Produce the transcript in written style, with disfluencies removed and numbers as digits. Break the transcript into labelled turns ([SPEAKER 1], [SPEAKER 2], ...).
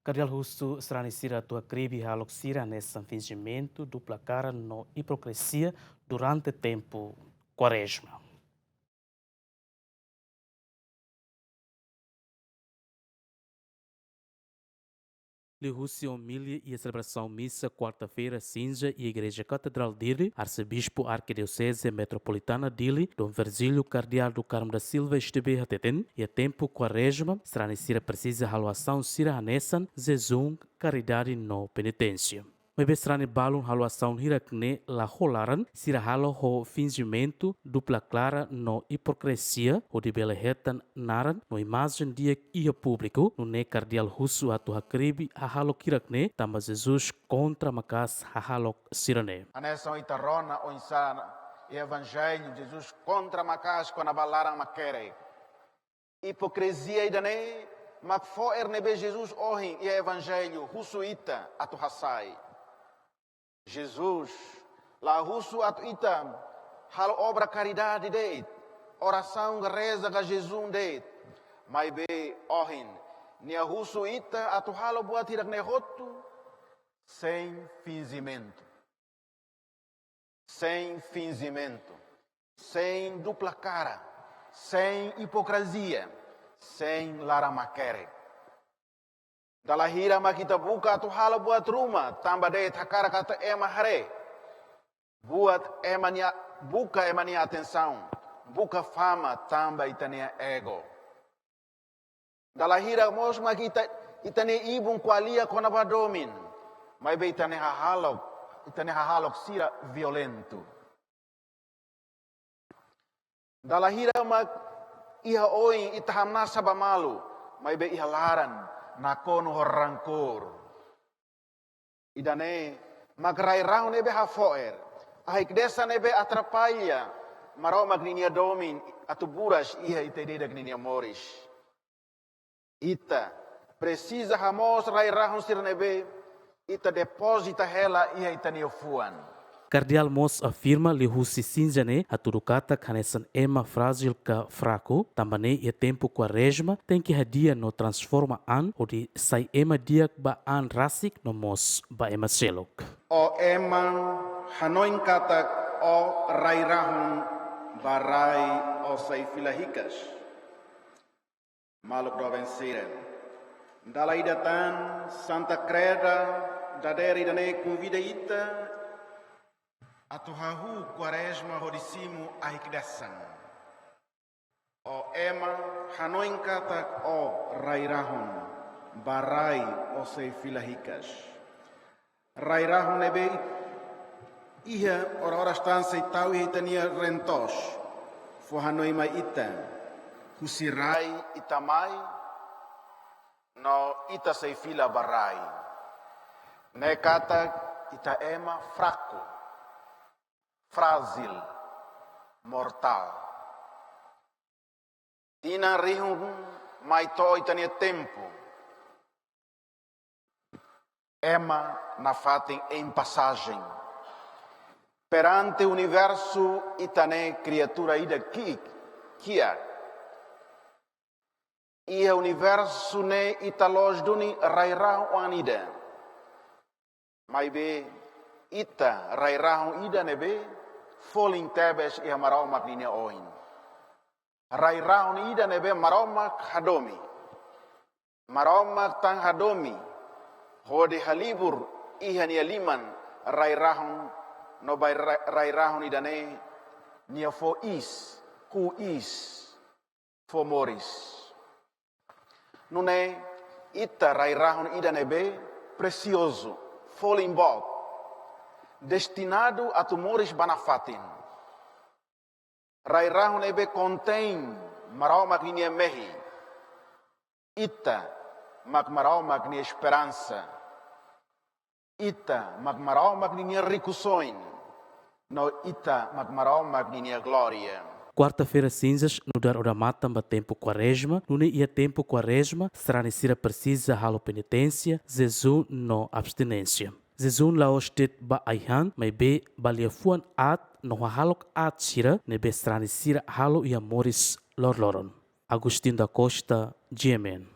[SPEAKER 1] Cardeal Russo será sira tua cribi halok sira nesse fingimento dupla cara no hipocrisia durante o tempo quaresma. Le Rússia humilha e a celebração missa quarta-feira cinza e a Igreja Catedral dele, Arcebispo Arquidiocese Metropolitana dele, Dom Virgílio Cardeal do Carmo da Silva esteve a teten, e a tempo quaresma, será necessária precisa haluação sira hanessan, zezum, caridade no penitência. Mas bestrane balun haluação hirakne la holaran, sira halo ho fingimento dupla clara no hipocrisia, o de belehetan naran, no imagem dia ia público, no ne cardeal russo atu hakribi halo kirakne, tamba Jesus contra macas halo sirane.
[SPEAKER 2] Anessa itarona o insana, e evangelho Jesus contra macas com a balarang makere. Hipocrisia idane, macfo ernebe Jesus ohin e evangelho russo ita atu hasai. Jesus, lá russo atu ita, halo obra caridade deit, oração reza ga Jesus deit, mas be ohin, nia russo ita atu halo buat hirak nehotu, sem fingimento, sem dupla cara, sem hipocrisia, sem laramaquere. Dalam hira kita buka tu hal buat rumah, tambah daya takara kata ema hare. Buat emania, buka emania atenção, buka fama, tambah itania ego. Dalam hira mos kita itania ibung kualia kona badomin, mas be itania halok sira violento. Dalam hira iha oi itaham nasaba malu, mas be iha laran. Nakono rancor. Idane magrai rau nebe hafoer. Ahik desa nebe atrapalha. Marau magninia domin atuburas iha itededa gninia moris. Ita precisa hamos rai rau sir nebe ita deposita hela iha itania fuan.
[SPEAKER 1] Cardeal Mos afirma li husi sinjane a turukata kanesan ema frágil ka fraco, tambane e tempo quaresma tem que hadia no transforma an o de sai ema diak ba an rasik no mos ba ema selok.
[SPEAKER 2] O ema hanoin katak o rairahun barai o sai filahikas. Maluk do venciren. Dalai datan Santa Creda daderi dane convida ita atuhahu quaresma hodisimu aikdasan. O ema hanoin katak o rairahun barai o sei filahikas. Rairahun nebe iha ora stan sei tau hitania rentos. Fo hanoi mai ita husirai itamai no ita sei fila barai. Ne katak ita ema fraco. Frágil, mortal. Tina rihun mai to itania tempo. Ema na fatem em passagem. Perante o universo itane criatura ida kia. Ia universo ne italos duni rairau anida. Mai be ita rairau ida nebe Falling tebes ia maromak ninia oin. Rai raun ida nebe maromak hadomi. Maromak tang hadomi. Hode halibur iha nia liman rai raun no bai rai raun ida ne nia fo is. Who is for Morris. Nune ita rai raun ida nebe precioso. Falling bot. Destinado a tumores banafatin. Rairahun ebe contém marau magnia mehi. Ita marau magnia esperança. Ita marau magnia ricusoin. No ita marau magnia glória.
[SPEAKER 1] Quarta-feira cinzas, no dar ora matam ba tempo quaresma, no ia tempo quaresma, será necessária precisa halo penitência, Jesus no abstinência. Zezun lao stet ba aihan, mai be baliafuan at no halok at sira, ne be strani sira halo ia moris lorloron. Agustin da Costa, GMN.